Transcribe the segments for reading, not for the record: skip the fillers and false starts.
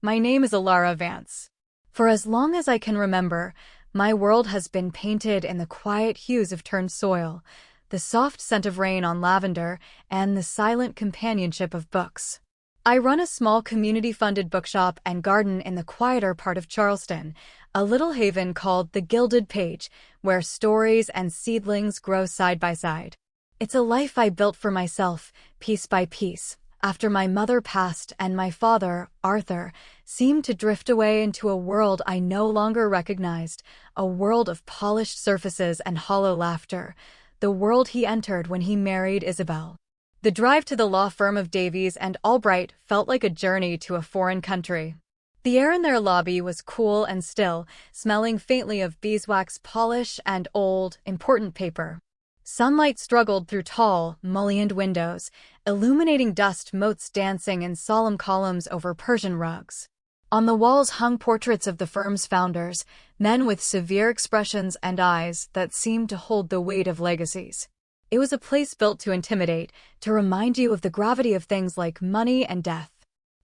My name is Alara Vance. For as long as I can remember, my world has been painted in the quiet hues of turned soil, the soft scent of rain on lavender, and the silent companionship of books. I run a small community-funded bookshop and garden in the quieter part of Charleston, a little haven called the Gilded Page, where stories and seedlings grow side by side. It's a life I built for myself, piece by piece, after my mother passed and my father, Arthur, seemed to drift away into a world I no longer recognized, a world of polished surfaces and hollow laughter, the world he entered when he married Isabel. The drive to the law firm of Davies and Albright felt like a journey to a foreign country. The air in their lobby was cool and still, smelling faintly of beeswax polish and old, important paper. Sunlight struggled through tall, mullioned windows, illuminating dust motes dancing in solemn columns over Persian rugs. On the walls hung portraits of the firm's founders, men with severe expressions and eyes that seemed to hold the weight of legacies. It was a place built to intimidate, to remind you of the gravity of things like money and death.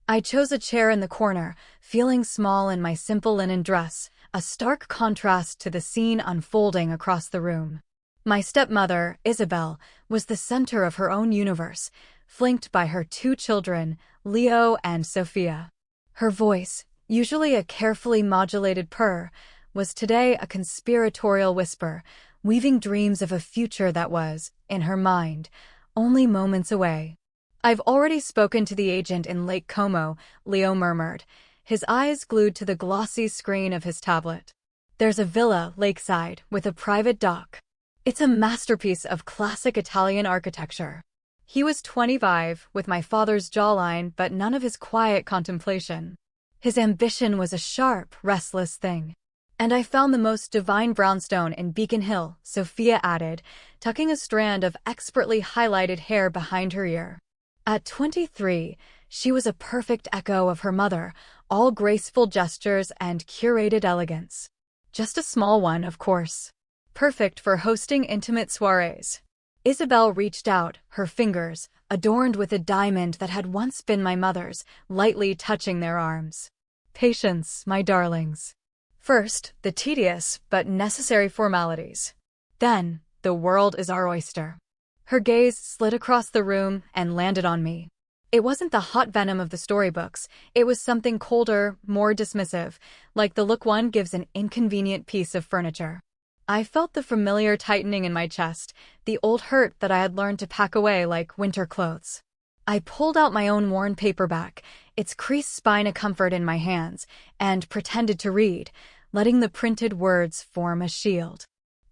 I chose a chair in the corner, feeling small in my simple linen dress, a stark contrast to the scene unfolding across the room. My stepmother, Isabel, was the center of her own universe, flanked by her two children, Leo and Sophia. Her voice, usually a carefully modulated purr, was today a conspiratorial whisper, weaving dreams of a future that was, in her mind, only moments away. "I've already spoken to the agent in Lake Como," Leo murmured, his eyes glued to the glossy screen of his tablet. "There's a villa lakeside with a private dock. It's a masterpiece of classic Italian architecture." He was 25, with my father's jawline but none of his quiet contemplation. His ambition was a sharp, restless thing. "And I found the most divine brownstone in Beacon Hill," Sophia added, tucking a strand of expertly highlighted hair behind her ear. At 23, she was a perfect echo of her mother, all graceful gestures and curated elegance. Just a small one, of course. Perfect for hosting intimate soirees. Isabel reached out, her fingers, adorned with a diamond that had once been my mother's, lightly touching their arms. "Patience, my darlings. First, the tedious but necessary formalities. Then, the world is our oyster." Her gaze slid across the room and landed on me. It wasn't the hot venom of the storybooks, it was something colder, more dismissive, like the look one gives an inconvenient piece of furniture. I felt the familiar tightening in my chest, the old hurt that I had learned to pack away like winter clothes. I pulled out my own worn paperback, its creased spine a comfort in my hands, and pretended to read, letting the printed words form a shield.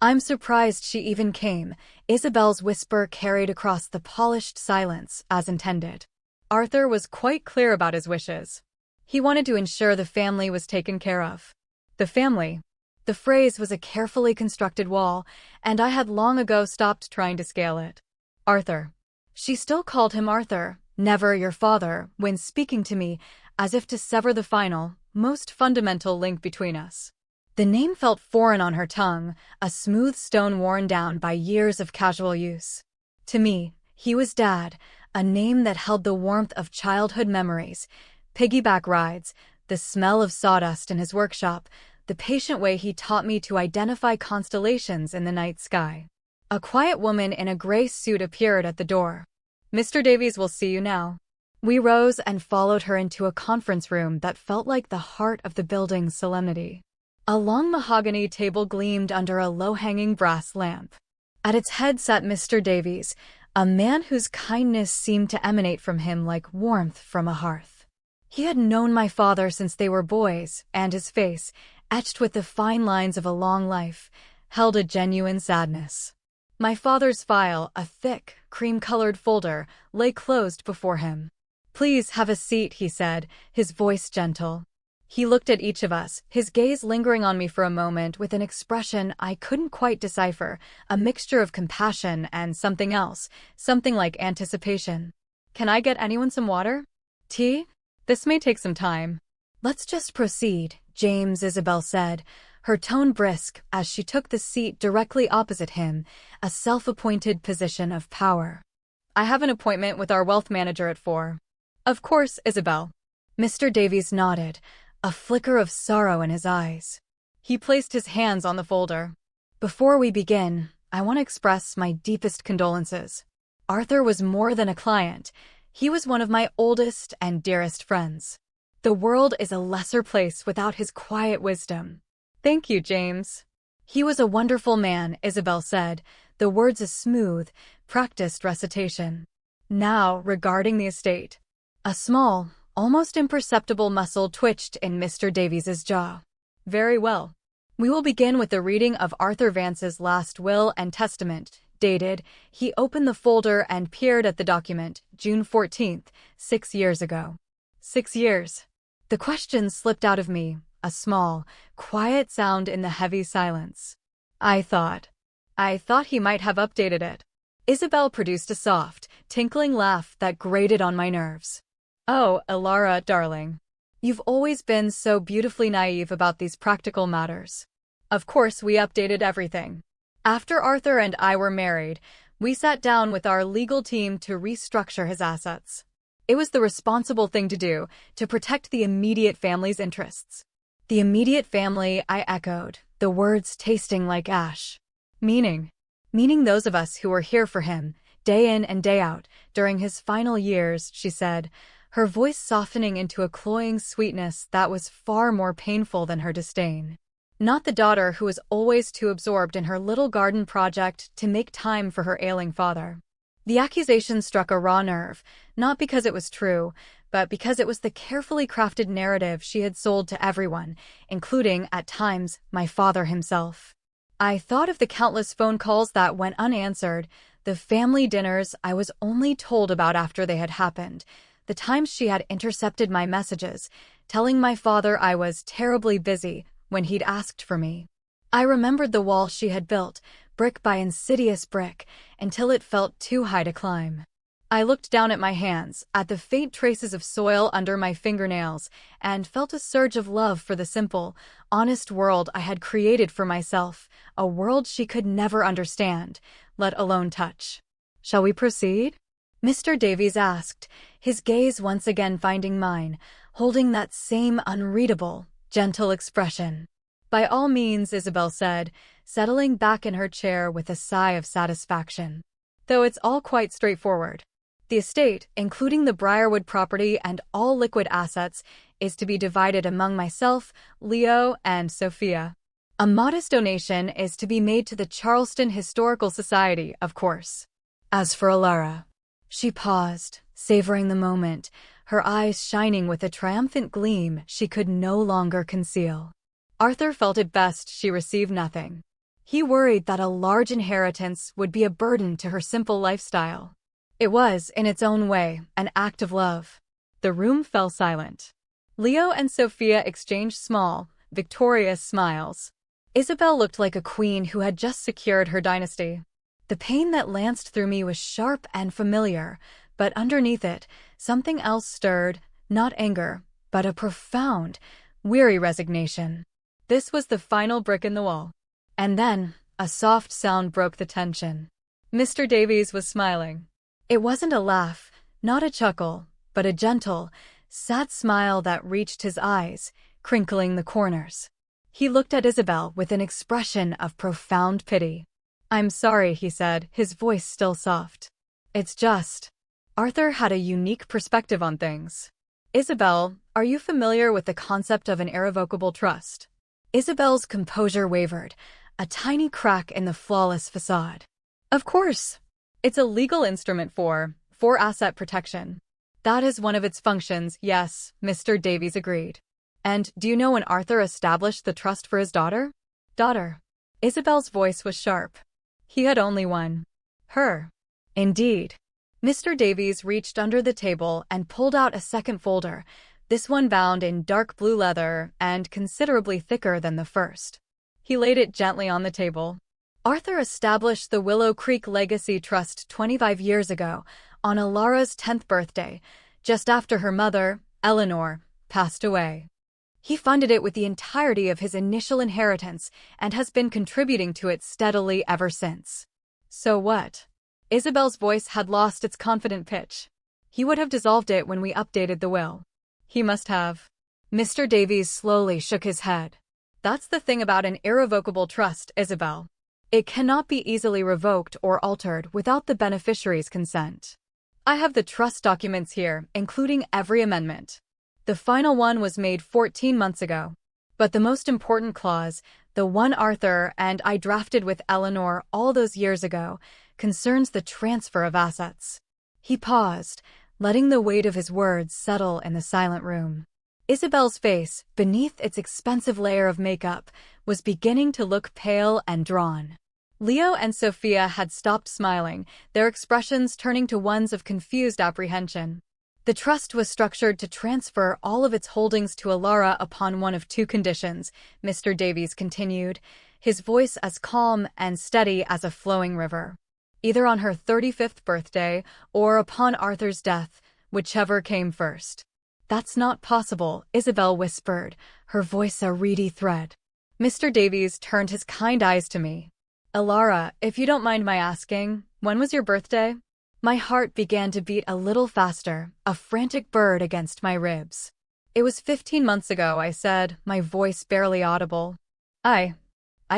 "I'm surprised she even came," Isabel's whisper carried across the polished silence, as intended. Arthur was quite clear about his wishes. He wanted to ensure the family was taken care of. The family. The phrase was a carefully constructed wall, and I had long ago stopped trying to scale it. Arthur. She still called him Arthur, never your father, when speaking to me, as if to sever the final, most fundamental link between us. The name felt foreign on her tongue, a smooth stone worn down by years of casual use. To me, he was Dad, a name that held the warmth of childhood memories, piggyback rides, the smell of sawdust in his workshop, the patient way he taught me to identify constellations in the night sky. A quiet woman in a gray suit appeared at the door. "Mr. Davies will see you now." We rose and followed her into a conference room that felt like the heart of the building's solemnity. A long mahogany table gleamed under a low-hanging brass lamp. At its head sat Mr. Davies, a man whose kindness seemed to emanate from him like warmth from a hearth. He had known my father since they were boys, and his face, etched with the fine lines of a long life, held a genuine sadness. My father's file, a thick, cream-colored folder, lay closed before him. "Please have a seat," he said, his voice gentle. He looked at each of us, his gaze lingering on me for a moment with an expression I couldn't quite decipher, a mixture of compassion and something else, something like anticipation. "Can I get anyone some water? Tea? This may take some time." "Let's just proceed," James, Isabel said, her tone brisk as she took the seat directly opposite him, a self-appointed position of power. "I have an appointment with our wealth manager at 4. "Of course, Isabel." Mr. Davies nodded, a flicker of sorrow in his eyes. He placed his hands on the folder. Before we begin, I want to express my deepest condolences. Arthur was more than a client. He was one of my oldest and dearest friends. The world is a lesser place without his quiet wisdom. Thank you, James. He was a wonderful man, Isabel said, the words a smooth, practiced recitation. Now, regarding the estate. A small, almost imperceptible muscle twitched in Mr. Davies's jaw. Very well. We will begin with the reading of Arthur Vance's last will and testament, dated. He opened the folder and peered at the document, June 14th, 6 years ago. 6 years. The question slipped out of me, a small, quiet sound in the heavy silence. I thought he might have updated it. Isabel produced a soft, tinkling laugh that grated on my nerves. Oh, Elara, darling. You've always been so beautifully naive about these practical matters. Of course, we updated everything. After Arthur and I were married, we sat down with our legal team to restructure his assets. It was the responsible thing to do, to protect the immediate family's interests. The immediate family, I echoed, the words tasting like ash. Meaning those of us who were here for him, day in and day out, during his final years, she said, her voice softening into a cloying sweetness that was far more painful than her disdain. Not the daughter who was always too absorbed in her little garden project to make time for her ailing father. The accusation struck a raw nerve, not because it was true, but because it was the carefully crafted narrative she had sold to everyone, including, at times, my father himself. I thought of the countless phone calls that went unanswered, the family dinners I was only told about after they had happened, the times she had intercepted my messages, telling my father I was terribly busy when he'd asked for me. I remembered the wall she had built, brick by insidious brick, until it felt too high to climb. I looked down at my hands, at the faint traces of soil under my fingernails, and felt a surge of love for the simple, honest world I had created for myself, a world she could never understand, let alone touch. Shall we proceed? Mr. Davies asked, his gaze once again finding mine, holding that same unreadable, gentle expression. By all means, Isabel said, settling back in her chair with a sigh of satisfaction. Though it's all quite straightforward. The estate, including the Briarwood property and all liquid assets, is to be divided among myself, Leo, and Sophia. A modest donation is to be made to the Charleston Historical Society, of course. As for Elara, she paused, savoring the moment, her eyes shining with a triumphant gleam she could no longer conceal. Arthur felt it best she receive nothing. He worried that a large inheritance would be a burden to her simple lifestyle. It was, in its own way, an act of love. The room fell silent. Leo and Sophia exchanged small, victorious smiles. Isabel looked like a queen who had just secured her dynasty. The pain that lanced through me was sharp and familiar, but underneath it, something else stirred, not anger, but a profound, weary resignation. This was the final brick in the wall. And then, a soft sound broke the tension. Mr. Davies was smiling. It wasn't a laugh, not a chuckle, but a gentle, sad smile that reached his eyes, crinkling the corners. He looked at Isabel with an expression of profound pity. I'm sorry, he said, his voice still soft. It's just. Arthur had a unique perspective on things. Isabel, are you familiar with the concept of an irrevocable trust? Isabel's composure wavered, a tiny crack in the flawless facade. Of course. It's a legal instrument for asset protection. That is one of its functions, yes, Mr. Davies agreed. And do you know when Arthur established the trust for his daughter? Daughter. Isabel's voice was sharp. He had only one. Her. Indeed. Mr. Davies reached under the table and pulled out a second folder, this one bound in dark blue leather and considerably thicker than the first. He laid it gently on the table. Arthur established the Willow Creek Legacy Trust 25 years ago, on Elara's 10th birthday, just after her mother, Eleanor, passed away. He funded it with the entirety of his initial inheritance and has been contributing to it steadily ever since. So what? Isabel's voice had lost its confident pitch. He would have dissolved it when we updated the will. He must have. Mr. Davies slowly shook his head. That's the thing about an irrevocable trust, Isabel. It cannot be easily revoked or altered without the beneficiary's consent. I have the trust documents here, including every amendment. The final one was made 14 months ago. But the most important clause, the one Arthur and I drafted with Eleanor all those years ago, concerns the transfer of assets. He paused, letting the weight of his words settle in the silent room. Isabel's face, beneath its expensive layer of makeup, was beginning to look pale and drawn. Leo and Sophia had stopped smiling, their expressions turning to ones of confused apprehension. The trust was structured to transfer all of its holdings to Alara upon one of two conditions, Mr. Davies continued, his voice as calm and steady as a flowing river. Either on her 35th birthday or upon Arthur's death, whichever came first. That's not possible, Isabel whispered, her voice a reedy thread. Mr. Davies turned his kind eyes to me. Alara, if you don't mind my asking, when was your birthday? My heart began to beat a little faster, a frantic bird against my ribs. It was 15 months ago, I said, my voice barely audible. I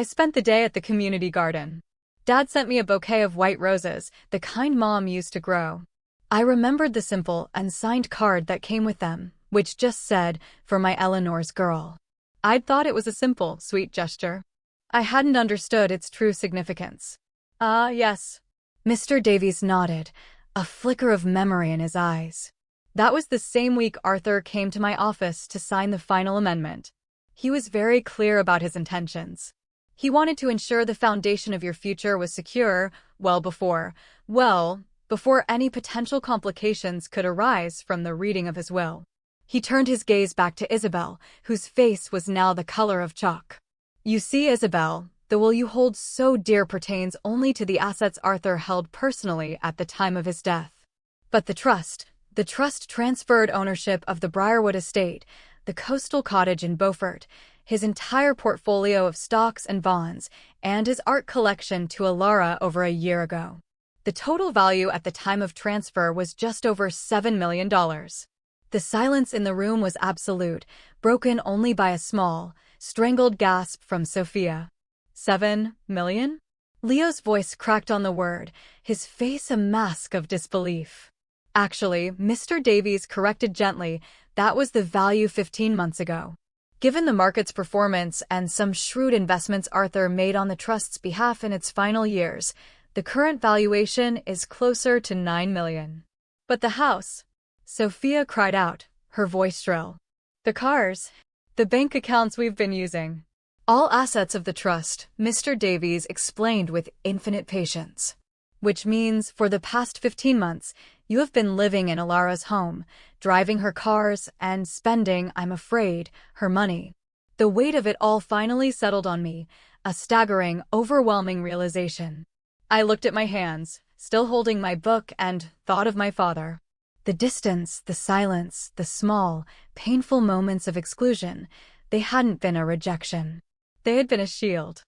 spent the day at the community garden. Dad sent me a bouquet of white roses, the kind Mom used to grow. I remembered the simple, unsigned card that came with them, which just said, for my Eleanor's girl. I'd thought it was a simple, sweet gesture. I hadn't understood its true significance. Ah, yes. Mr. Davies nodded, a flicker of memory in his eyes. That was the same week Arthur came to my office to sign the final amendment. He was very clear about his intentions. He wanted to ensure the foundation of your future was secure before any potential complications could arise from the reading of his will. He turned his gaze back to Isabel, whose face was now the color of chalk. You see, Isabel, the will you hold so dear pertains only to the assets Arthur held personally at the time of his death. But the trust transferred ownership of the Briarwood estate, the coastal cottage in Beaufort, his entire portfolio of stocks and bonds, and his art collection to Alara over a year ago. The total value at the time of transfer was just over $7 million. The silence in the room was absolute, broken only by a small, strangled gasp from Sophia. 7 million? Leo's voice cracked on the word, his face a mask of disbelief. Actually, Mr. Davies corrected gently, that was the value 15 months ago. Given the market's performance and some shrewd investments Arthur made on the trust's behalf in its final years, the current valuation is closer to 9 million. But the house, Sophia cried out, her voice shrill. The cars, the bank accounts we've been using. All assets of the trust, Mr. Davies explained with infinite patience. Which means, for the past 15 months, you have been living in Alara's home, driving her cars, and spending, I'm afraid, her money. The weight of it all finally settled on me, a staggering, overwhelming realization. I looked at my hands, still holding my book, and thought of my father. The distance, the silence, the small, painful moments of exclusion, they hadn't been a rejection. They had been a shield.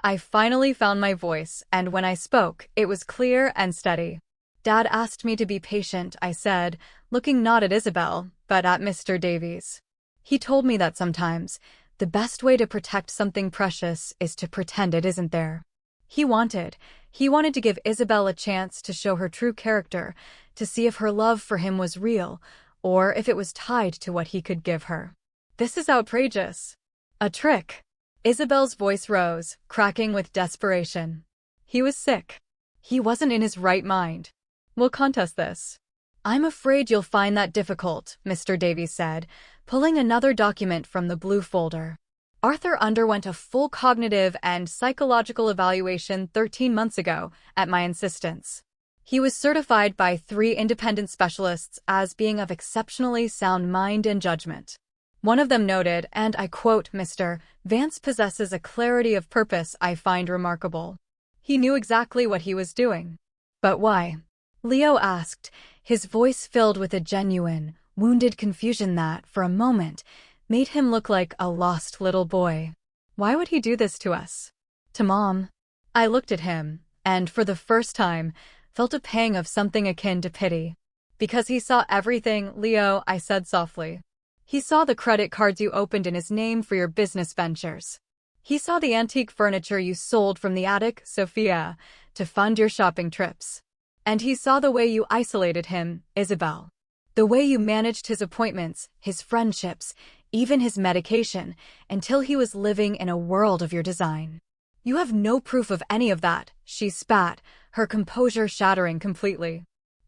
I finally found my voice, and when I spoke, it was clear and steady. Dad asked me to be patient, I said, looking not at Isabel, but at Mr. Davies. He told me that sometimes, the best way to protect something precious is to pretend it isn't there. He wanted to give Isabel a chance to show her true character, to see if her love for him was real, or if it was tied to what he could give her. This is outrageous. A trick. Isabel's voice rose, cracking with desperation. He was sick. He wasn't in his right mind. We'll contest this. I'm afraid you'll find that difficult, Mr. Davies said, pulling another document from the blue folder. Arthur underwent a full cognitive and psychological evaluation 13 months ago, at my insistence. He was certified by 3 independent specialists as being of exceptionally sound mind and judgment. One of them noted, and I quote, Mr. Vance possesses a clarity of purpose I find remarkable. He knew exactly what he was doing. But why? Leo asked, his voice filled with a genuine, wounded confusion that, for a moment, made him look like a lost little boy. Why would he do this to us? To Mom? I looked at him, and for the first time, felt a pang of something akin to pity. Because he saw everything, Leo, I said softly. He saw the credit cards you opened in his name for your business ventures. He saw the antique furniture you sold from the attic, Sophia, to fund your shopping trips. And he saw the way you isolated him, Isabel. The way you managed his appointments, his friendships, even his medication, until he was living in a world of your design. You have no proof of any of that, she spat, her composure shattering completely.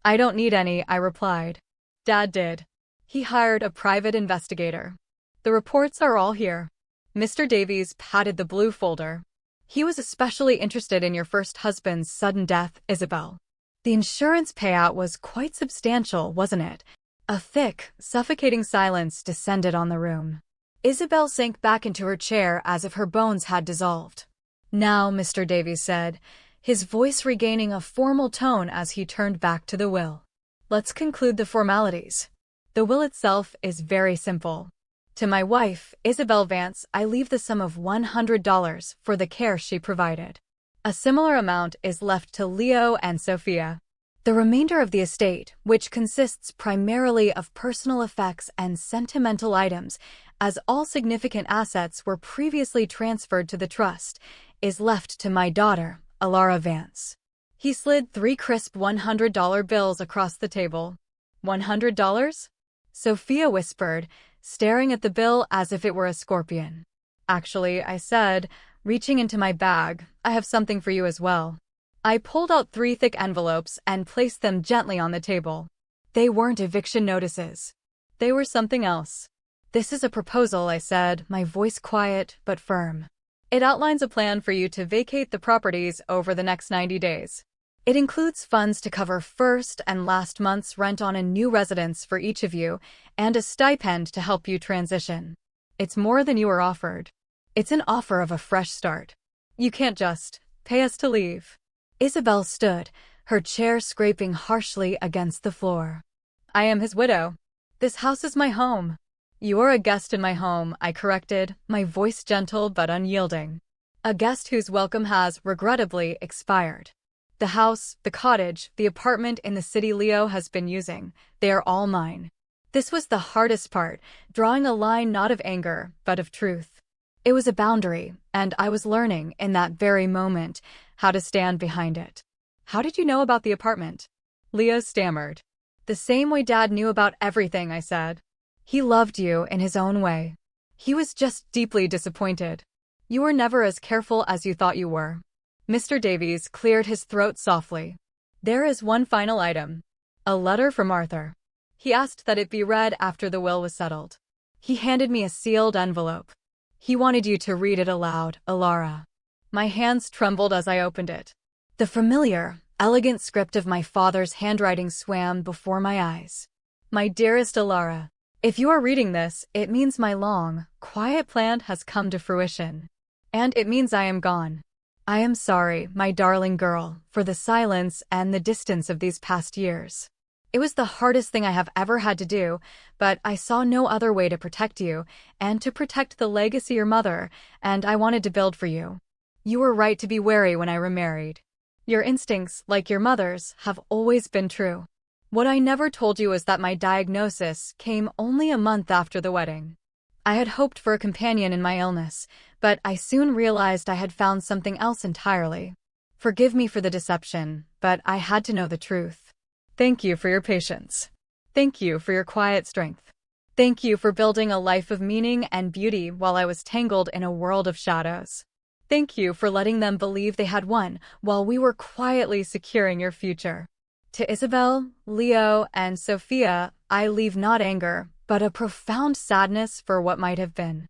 I don't need any, I replied. Dad did. He hired a private investigator. The reports are all here. Mr. Davies patted the blue folder. He was especially interested in your first husband's sudden death, Isabel. The insurance payout was quite substantial, wasn't it? A thick, suffocating silence descended on the room. Isabel sank back into her chair as if her bones had dissolved. Now, Mr. Davies said, his voice regaining a formal tone as he turned back to the will. Let's conclude the formalities. The will itself is very simple. To my wife, Isabel Vance, I leave the sum of $100 for the care she provided. A similar amount is left to Leo and Sophia. The remainder of the estate, which consists primarily of personal effects and sentimental items, as all significant assets were previously transferred to the trust, is left to my daughter, Alara Vance. He slid 3 crisp $100 bills across the table. $100? Sophia whispered, staring at the bill as if it were a scorpion. Actually, I said, reaching into my bag, I have something for you as well. I pulled out 3 thick envelopes and placed them gently on the table. They weren't eviction notices. They were something else. This is a proposal, I said, my voice quiet but firm. It outlines a plan for you to vacate the properties over the next 90 days. It includes funds to cover first and last month's rent on a new residence for each of you and a stipend to help you transition. It's more than you were offered. It's an offer of a fresh start. You can't just pay us to leave. Isabel stood, her chair scraping harshly against the floor. I am his widow. This house is my home. You are a guest in my home, I corrected, my voice gentle but unyielding. A guest whose welcome has, regrettably, expired. The house, the cottage, the apartment in the city Leo has been using, they are all mine. This was the hardest part, drawing a line not of anger, but of truth. It was a boundary, and I was learning, in that very moment, how to stand behind it. How did you know about the apartment? Leo stammered. The same way Dad knew about everything, I said. He loved you in his own way. He was just deeply disappointed. You were never as careful as you thought you were. Mr. Davies cleared his throat softly. There is one final item. A letter from Arthur. He asked that it be read after the will was settled. He handed me a sealed envelope. He wanted you to read it aloud, Alara. My hands trembled as I opened it. The familiar, elegant script of my father's handwriting swam before my eyes. My dearest Alara, if you are reading this, it means my long, quiet plan has come to fruition. And it means I am gone. I am sorry, my darling girl, for the silence and the distance of these past years. It was the hardest thing I have ever had to do, but I saw no other way to protect you, and to protect the legacy your mother, and I wanted to build for you. You were right to be wary when I remarried. Your instincts, like your mother's, have always been true. What I never told you is that my diagnosis came only a month after the wedding. I had hoped for a companion in my illness, but I soon realized I had found something else entirely. Forgive me for the deception, but I had to know the truth. Thank you for your patience. Thank you for your quiet strength. Thank you for building a life of meaning and beauty while I was tangled in a world of shadows. Thank you for letting them believe they had won while we were quietly securing your future. To Isabel, Leo, and Sophia, I leave not anger, but a profound sadness for what might have been.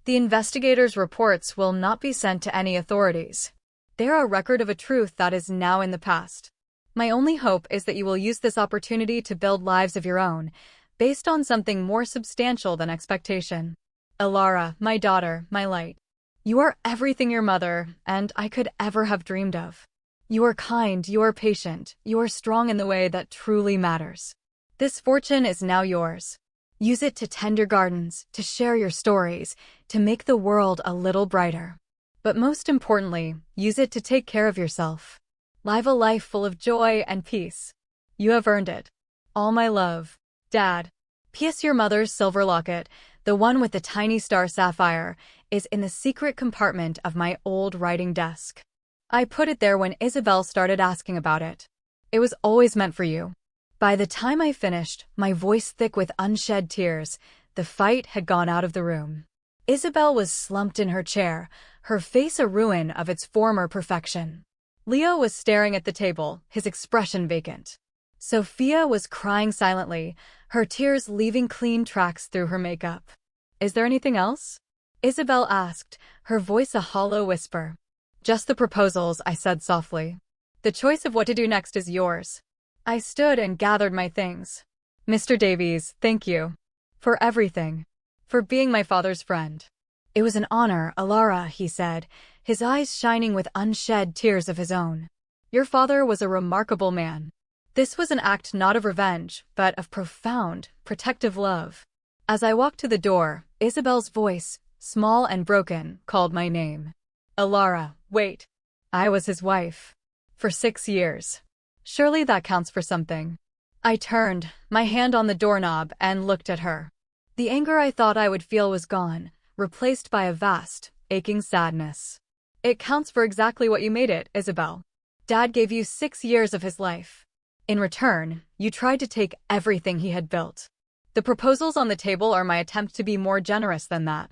The investigators' reports will not be sent to any authorities. They are a record of a truth that is now in the past. My only hope is that you will use this opportunity to build lives of your own, based on something more substantial than expectation. Alara, my daughter, my light. You are everything your mother and I could ever have dreamed of. You are kind, you are patient, you are strong in the way that truly matters. This fortune is now yours. Use it to tend your gardens, to share your stories, to make the world a little brighter. But most importantly, use it to take care of yourself. Live a life full of joy and peace. You have earned it. All my love, Dad. P.S. Your mother's silver locket, the one with the tiny star sapphire, is in the secret compartment of my old writing desk. I put it there when Isabel started asking about it. It was always meant for you. By the time I finished, my voice thick with unshed tears, the fight had gone out of the room. Isabel was slumped in her chair, her face a ruin of its former perfection. Leo was staring at the table, his expression vacant. Sophia was crying silently, her tears leaving clean tracks through her makeup. Is there anything else? Isabel asked, her voice a hollow whisper. Just the proposals, I said softly. The choice of what to do next is yours. I stood and gathered my things. Mr. Davies, thank you. For everything. For being my father's friend. It was an honor, Alara, he said, his eyes shining with unshed tears of his own. Your father was a remarkable man. This was an act not of revenge, but of profound, protective love. As I walked to the door, Isabel's voice, small and broken, called my name. Alara, wait. I was his wife. For 6 years. Surely that counts for something. I turned, my hand on the doorknob, and looked at her. The anger I thought I would feel was gone, replaced by a vast, aching sadness. It counts for exactly what you made it, Isabel. Dad gave you 6 years of his life. In return, you tried to take everything he had built. The proposals on the table are my attempt to be more generous than that.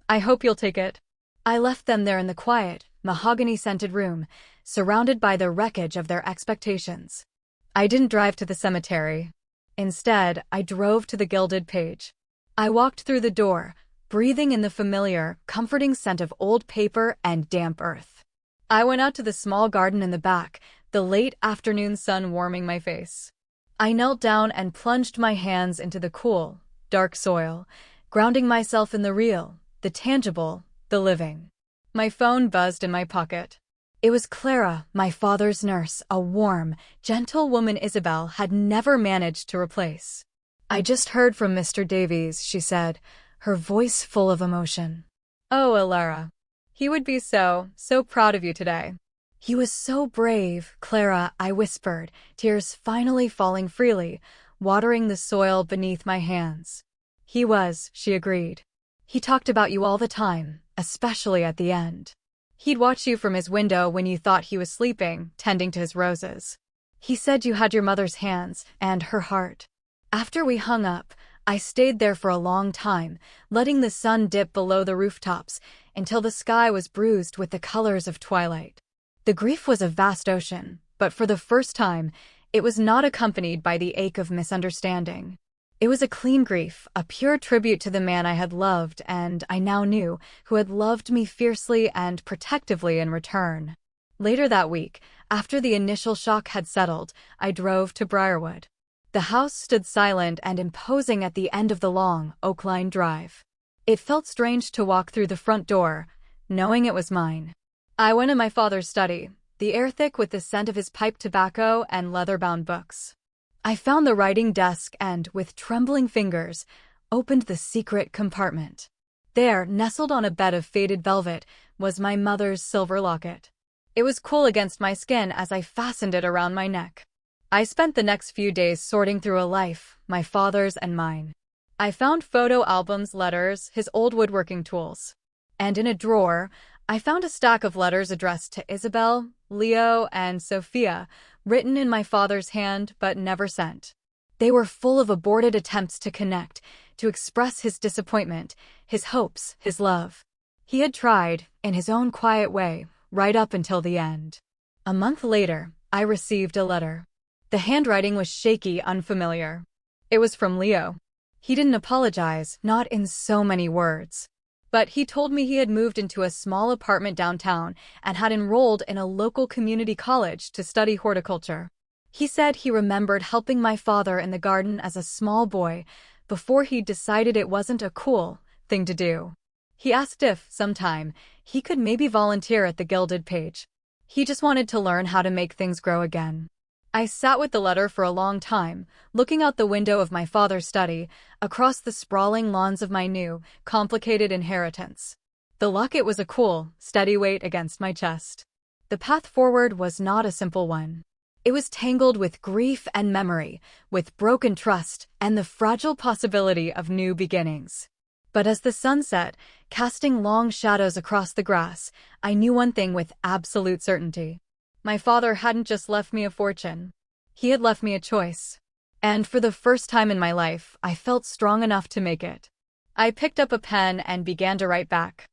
I hope you'll take it. I left them there in the quiet, mahogany-scented room, surrounded by the wreckage of their expectations. I didn't drive to the cemetery. Instead, I drove to the Gilded Page. I walked through the door, breathing in the familiar, comforting scent of old paper and damp earth. I went out to the small garden in the back, the late afternoon sun warming my face. I knelt down and plunged my hands into the cool, dark soil, grounding myself in the real, the tangible, the living. My phone buzzed in my pocket. It was Clara, my father's nurse, a warm, gentle woman Isabel had never managed to replace. I just heard from Mr. Davies, she said, her voice full of emotion. Oh, Alara. He would be so proud of you today. He was so brave, Clara, I whispered, tears finally falling freely, watering the soil beneath my hands. He was, she agreed. He talked about you all the time, especially at the end. He'd watch you from his window when you thought he was sleeping, tending to his roses. He said you had your mother's hands and her heart. After we hung up, I stayed there for a long time, letting the sun dip below the rooftops until the sky was bruised with the colors of twilight. The grief was a vast ocean, but for the first time, it was not accompanied by the ache of misunderstanding. It was a clean grief, a pure tribute to the man I had loved and I now knew, who had loved me fiercely and protectively in return. Later that week, after the initial shock had settled, I drove to Briarwood. The house stood silent and imposing at the end of the long, oak-lined drive. It felt strange to walk through the front door, knowing it was mine. I went in my father's study, the air thick with the scent of his pipe tobacco and leather-bound books. I found the writing desk and, with trembling fingers, opened the secret compartment. There, nestled on a bed of faded velvet, was my mother's silver locket. It was cool against my skin as I fastened it around my neck. I spent the next few days sorting through a life, my father's and mine. I found photo albums, letters, his old woodworking tools. And in a drawer, I found a stack of letters addressed to Isabel, Leo, and Sophia, written in my father's hand but never sent. They were full of aborted attempts to connect, to express his disappointment, his hopes, his love. He had tried, in his own quiet way, right up until the end. A month later, I received a letter. The handwriting was shaky, unfamiliar. It was from Leo. He didn't apologize, not in so many words. But he told me he had moved into a small apartment downtown and had enrolled in a local community college to study horticulture. He said he remembered helping my father in the garden as a small boy before he decided it wasn't a cool thing to do. He asked if, sometime, he could maybe volunteer at the Gilded Page. He just wanted to learn how to make things grow again. I sat with the letter for a long time, looking out the window of my father's study, across the sprawling lawns of my new, complicated inheritance. The locket was a cool, steady weight against my chest. The path forward was not a simple one. It was tangled with grief and memory, with broken trust and the fragile possibility of new beginnings. But as the sun set, casting long shadows across the grass, I knew one thing with absolute certainty. My father hadn't just left me a fortune. He had left me a choice. And for the first time in my life, I felt strong enough to make it. I picked up a pen and began to write back.